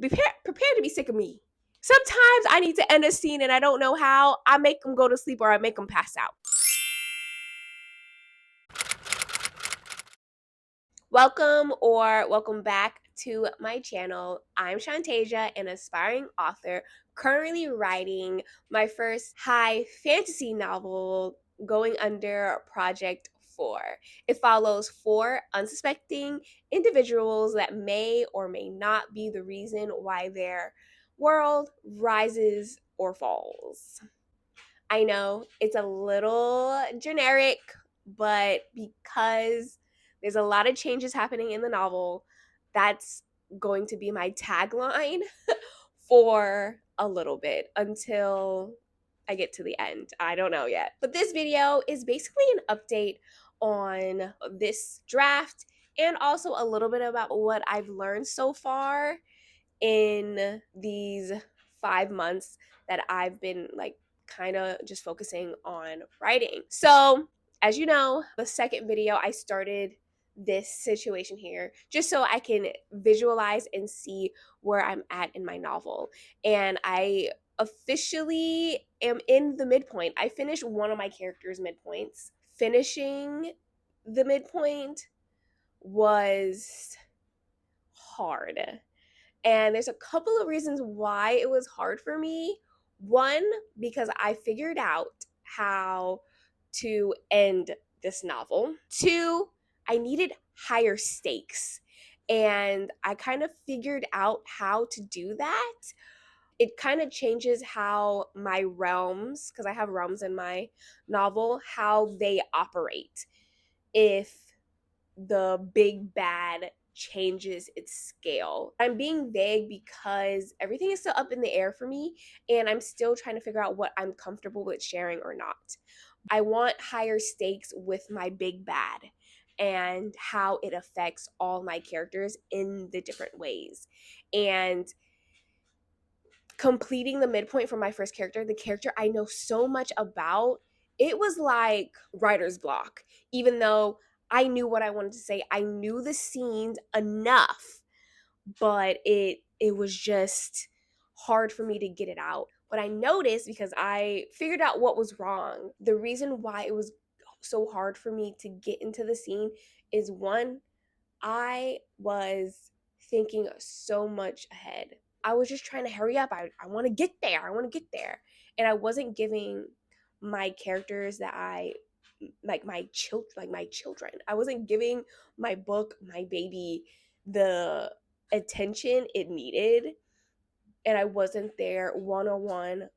prepare to be sick of me. Sometimes I need to end a scene and I don't know how. I make them go to sleep or I make them pass out. Welcome back to my channel. I'm Shantasia, an aspiring author currently writing my first high fantasy novel going under Project 4. It follows 4 unsuspecting individuals that may or may not be the reason why their world rises or falls. I know it's a little generic, but because there's a lot of changes happening in the novel, that's going to be my tagline for a little bit until I get to the end. I don't know yet. But this video is basically an update on this draft and also a little bit about what I've learned so far in these 5 months that I've been like kind of just focusing on writing. So, as you know, the second video I started this situation here just so I can visualize and see where I'm at in my novel. And I officially am in the midpoint. I finished one of my characters' midpoints. Finishing the midpoint was hard. And there's a couple of reasons why it was hard for me. One, because I figured out how to end this novel. Two, I needed higher stakes. And I kind of figured out how to do that. It kind of changes how my realms, because I have realms in my novel, how they operate. If the big bad changes its scale. I'm being vague because everything is still up in the air for me and I'm still trying to figure out what I'm comfortable with sharing or not. I want higher stakes with my big bad and how it affects all my characters in the different ways. And completing the midpoint for my first character, the character I know so much about, it was like writer's block. Even though I knew what I wanted to say, I knew the scenes enough, but it was just hard for me to get it out. What I noticed, because I figured out what was wrong, the reason why it was so hard for me to get into the scene is one, I was thinking so much ahead. I was just trying to hurry up. I want to get there. I want to get there. And I wasn't giving my characters that I like my children. I wasn't giving my book, my baby, the attention it needed. And I wasn't there one-on-one,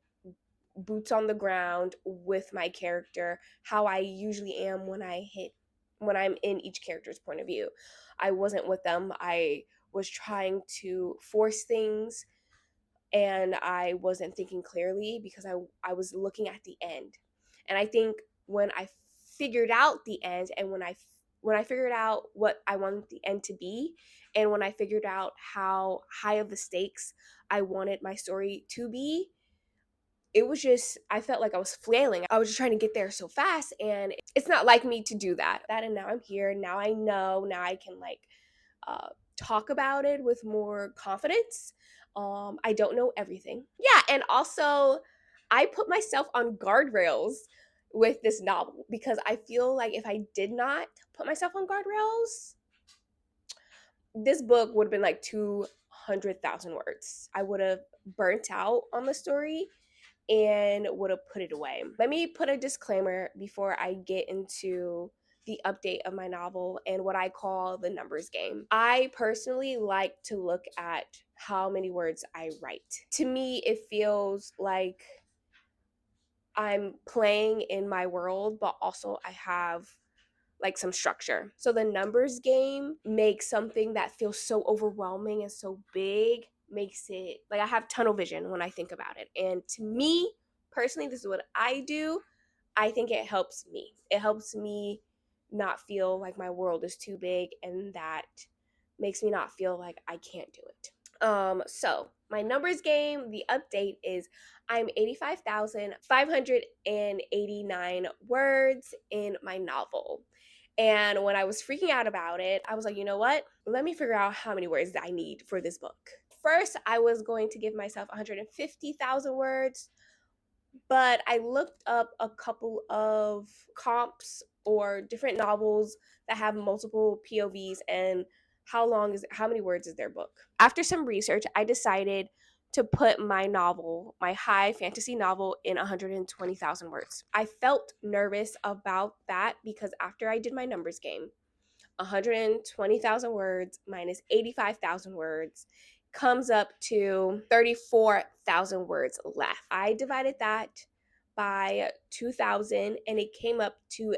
boots on the ground with my character, how I usually am when I'm in each character's point of view. I wasn't with them. I was trying to force things and I wasn't thinking clearly because I was looking at the end. And I think when I figured out the end and when I figured out what I wanted the end to be and when I figured out how high of the stakes I wanted my story to be, it was just, I felt like I was flailing. I was just trying to get there so fast and it's not like me to do that. And now I'm here. Now I know. Now I can like talk about it with more confidence. I don't know everything. Yeah, and also I put myself on guardrails with this novel because I feel like if I did not put myself on guardrails, this book would have been like 200,000 words. I would have burnt out on the story and would have put it away. Let me put a disclaimer before I get into the update of my novel and what I call the numbers game. I personally like to look at how many words I write. To me, it feels like I'm playing in my world, but also I have like some structure. So the numbers game makes something that feels so overwhelming and so big, makes it like I have tunnel vision when I think about it. And to me, personally, this is what I do. I think it helps me. It helps me not feel like my world is too big and that makes me not feel like I can't do it. So my numbers game, the update is I'm 85,589 words in my novel. And when I was freaking out about it, I was like, you know what? Let me figure out how many words that I need for this book. first I was going to give myself 150,000 words, but I looked up a couple of comps or different novels that have multiple POVs and how many words is their book. After some research, I decided to put my novel, my high fantasy novel, in 120,000 words. I felt nervous about that because after I did my numbers game, 120,000 words minus 85,000 words comes up to 34,000 words left. I divided that by 2,000 and it came up to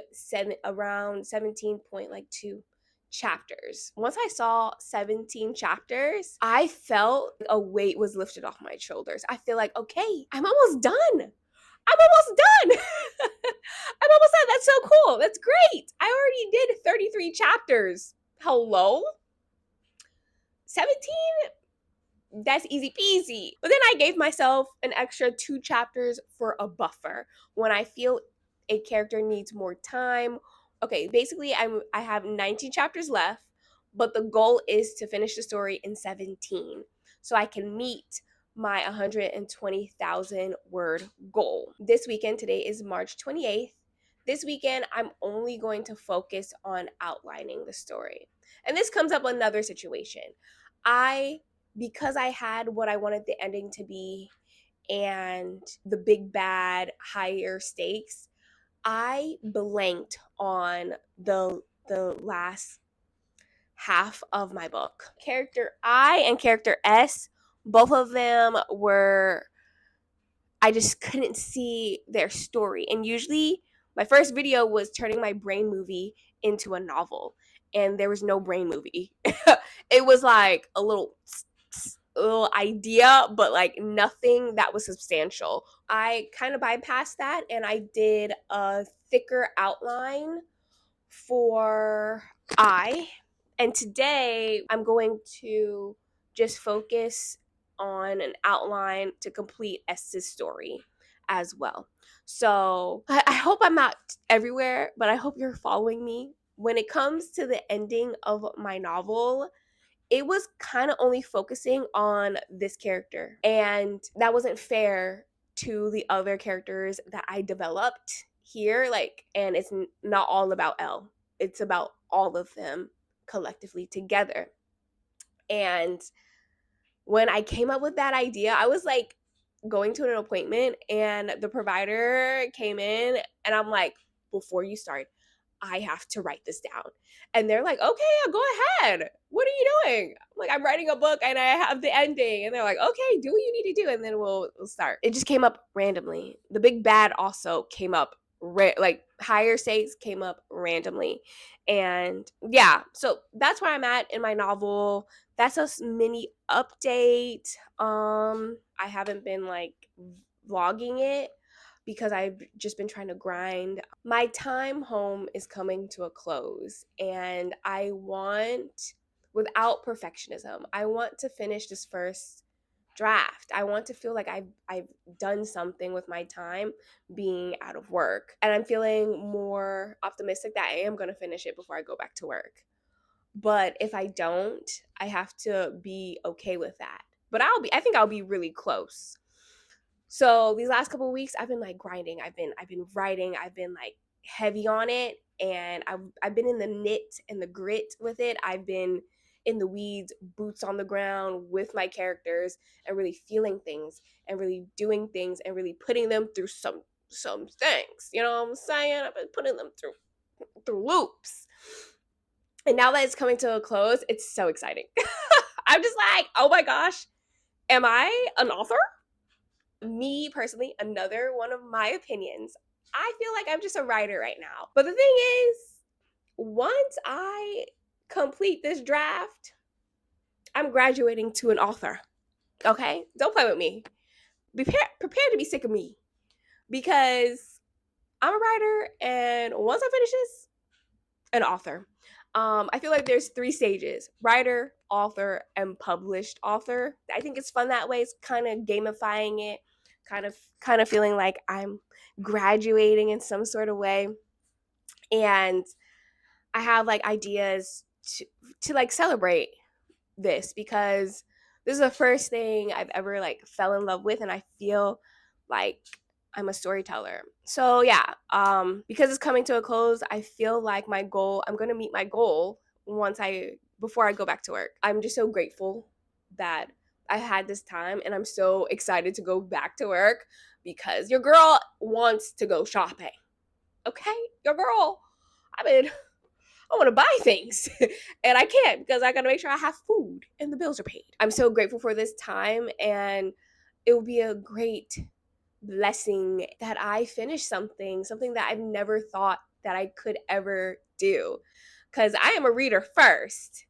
around 17.2 chapters. Once I saw 17 chapters, I felt a weight was lifted off my shoulders. I feel like, okay, I'm almost done. I'm almost done. I'm almost done. That's so cool. That's great. I already did 33 chapters. Hello? 17? That's easy peasy. But then I gave myself an extra 2 chapters for a buffer when I feel a character needs more time. Okay, basically I have 19 chapters left, but the goal is to finish the story in 17 so I can meet my 120,000 word goal. This weekend, today is March 28th. This weekend, I'm only going to focus on outlining the story. And this comes up another situation. Because I had what I wanted the ending to be and the big bad higher stakes, I blanked on the last half of my book. Character I and character S, both of them were, I just couldn't see their story. And usually my first video was turning my brain movie into a novel, and there was no brain movie. It was like a little idea, but like nothing that was substantial. I kind of bypassed that and I did a thicker outline for and today I'm going to just focus on an outline to complete S's story as well. So I hope I'm not everywhere, but I hope you're following me. When it comes to the ending of my novel, it was kind of only focusing on this character, and that wasn't fair to the other characters that I developed here. And it's not all about Elle, it's about all of them collectively together. And when I came up with that idea, I was like going to an appointment and the provider came in and I'm like, before you start, I have to write this down. And they're like, okay, go ahead. What are you doing? I'm like, I'm writing a book and I have the ending. And they're like, okay, do what you need to do. And then we'll start. It just came up randomly. The big bad also came up, higher stakes came up randomly. And yeah, so that's where I'm at in my novel. That's a mini update. I haven't been vlogging it because I've just been trying to grind. My time home is coming to a close, and I want, without perfectionism, I want to finish this first draft. I want to feel like I've done something with my time being out of work, and I'm feeling more optimistic that I am going to finish it before I go back to work. But if I don't, I have to be okay with that. But I think I'll be really close. So these last couple of weeks, I've been grinding. I've been writing. I've been heavy on it, and I've been in the knit and the grit with it. I've been in the weeds, boots on the ground with my characters, and really feeling things and really doing things and really putting them through some things. You know what I'm saying? I've been putting them through loops. And now that it's coming to a close, it's so exciting. I'm just like, oh my gosh, am I an author? Me personally, another one of my opinions, I feel like I'm just a writer right now. But the thing is, once I complete this draft, I'm graduating to an author. Okay? Don't play with me. Prepare to be sick of me. Because I'm a writer, and once I finish this, an author. I feel like there's 3 stages: writer, author, and published author. I think it's fun that way. It's kind of gamifying it, kind of feeling like I'm graduating in some sort of way. And I have ideas to celebrate this, because This is the first thing I've ever like fell in love with, and I feel like I'm a storyteller. So yeah, because it's coming to a close, I feel like I'm gonna meet my goal before I go back to work. I'm just so grateful that I had this time, and I'm so excited to go back to work because your girl wants to go shopping. Okay, your girl. I mean, I want to buy things and I can't because I got to make sure I have food and the bills are paid. I'm so grateful for this time, and it will be a great blessing that I finish something that I've never thought that I could ever do, because I am a reader first,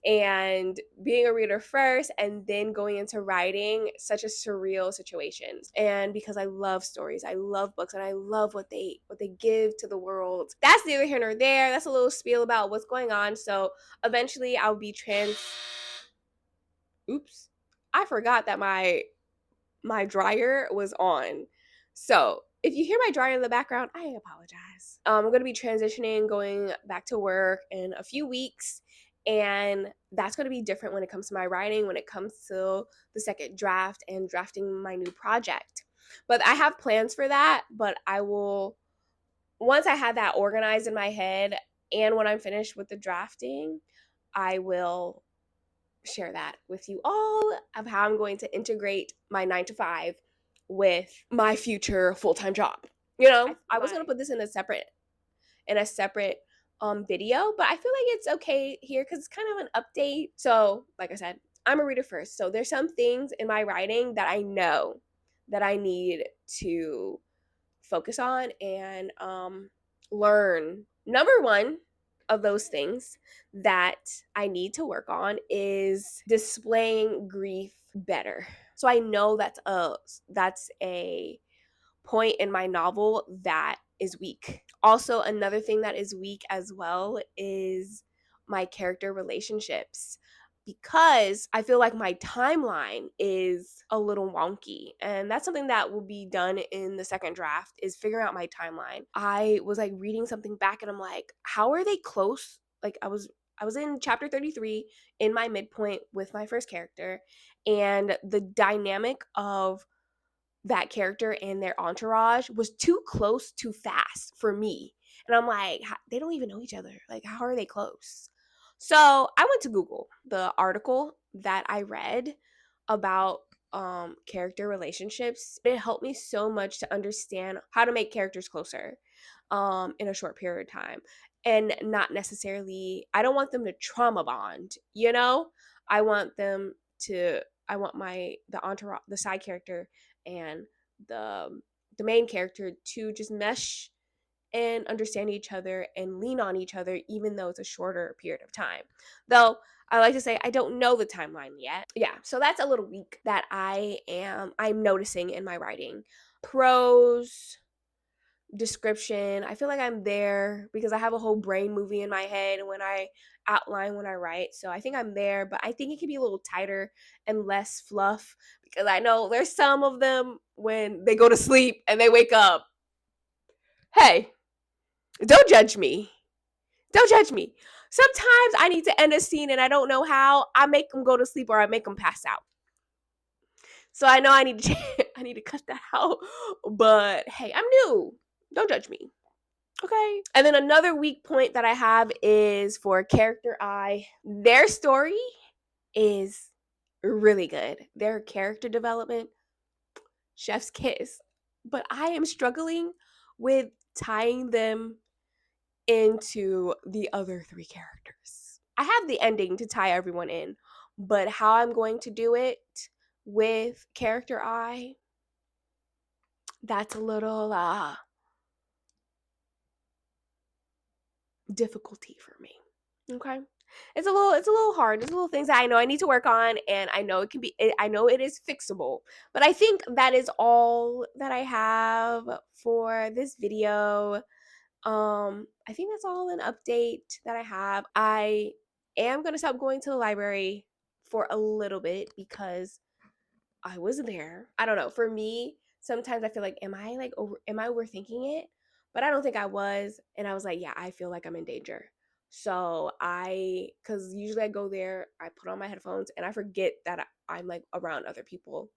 and being a reader first and then going into writing, such a surreal situation. And because I love stories, I love books, and I love what they give to the world. That's neither here nor there. That's a little spiel about what's going on. So eventually I'll be oops, I forgot that my dryer was on. So if you hear my dryer in the background, I apologize. I'm going to be transitioning, going back to work in a few weeks. And that's going to be different when it comes to my writing, when it comes to the second draft and drafting my new project. But I have plans for that. But I will, once I have that organized in my head and when I'm finished with the drafting, I will share that with you all of how I'm going to integrate my 9 to 5 with my future full-time job. You know, I was going to put this in a separate video, but I feel like it's okay here because it's kind of an update. So like I said, I'm a reader first, so there's some things in my writing that I know that I need to focus on and learn. Number one of those things that I need to work on is displaying grief better. So I know that's a point in my novel that is weak. Also, another thing that is weak as well is my character relationships, because I feel like my timeline is a little wonky, and that's something that will be done in the second draft, is figuring out my timeline. I was like reading something back and I'm like, how are they close? Like I was in chapter 33 in my midpoint with my first character, and the dynamic of that character and their entourage was too close too fast for me. And I'm like, they don't even know each other. Like, how are they close? So I went to Google the article that I read about character relationships. It helped me so much to understand how to make characters closer in a short period of time. And not necessarily, I don't want them to trauma bond, you know? I want them to, I want the entourage, the side character, and the main character to just mesh and understand each other and lean on each other, even though it's a shorter period of time. Though I like to say I don't know the timeline yet. Yeah, so that's a little weak that I'm noticing in my writing. Prose, description, I feel like I'm there because I have a whole brain movie in my head when I outline when I write. So I think I'm there, but I think it can be a little tighter and less fluff, because I know there's some of them when they go to sleep and they wake up. Hey, don't judge me. Don't judge me. Sometimes I need to end a scene and I don't know how. I make them go to sleep or I make them pass out. So I know I need to I need to cut that out. But hey, I'm new. Don't judge me. Okay. And then another weak point that I have is for character I. Their story is really good. Their character development, chef's kiss. But I am struggling with tying them into the other 3 characters. I have the ending to tie everyone in, but how I'm going to do it with character I, that's a little difficulty for me. Okay? It's a little hard. There's little things that I know I need to work on, and I know I know it is fixable. But I think that is all that I have for this video. I think that's all an update that I have. I am going to stop going to the library for a little bit because I was there. I don't know. For me, sometimes I feel like am I overthinking it? But I don't think I was, and I was like, yeah, I feel like I'm in danger. So because usually I go there, I put on my headphones and I forget that I'm like around other people.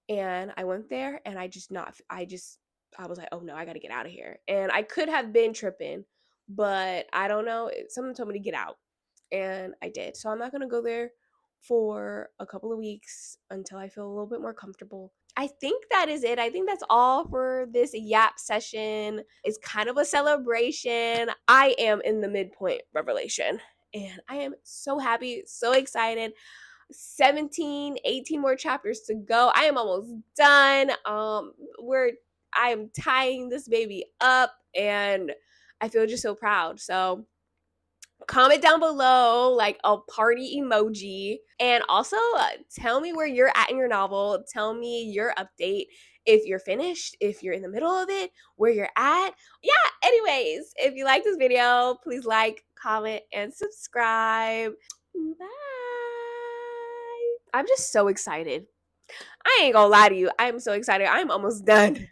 And I went there and I was like, oh no, I gotta get out of here. And I could have been tripping, but I don't know. Someone told me to get out and I did. So I'm not gonna go there for a couple of weeks until I feel a little bit more comfortable. I think that is it. I think that's all for this yap session. It's kind of a celebration. I am in the midpoint revelation and I am so happy, so excited. 17, 18 more chapters to go. I am almost done. I am tying this baby up and I feel just so proud. So comment down below like a party emoji, and also tell me where you're at in your novel. Tell me your update, if you're finished, if you're in the middle of it, where you're at. Yeah, anyways, if you like this video, please like, comment, and subscribe. Bye. I'm just so excited. I ain't gonna lie to you, I'm so excited. I'm almost done.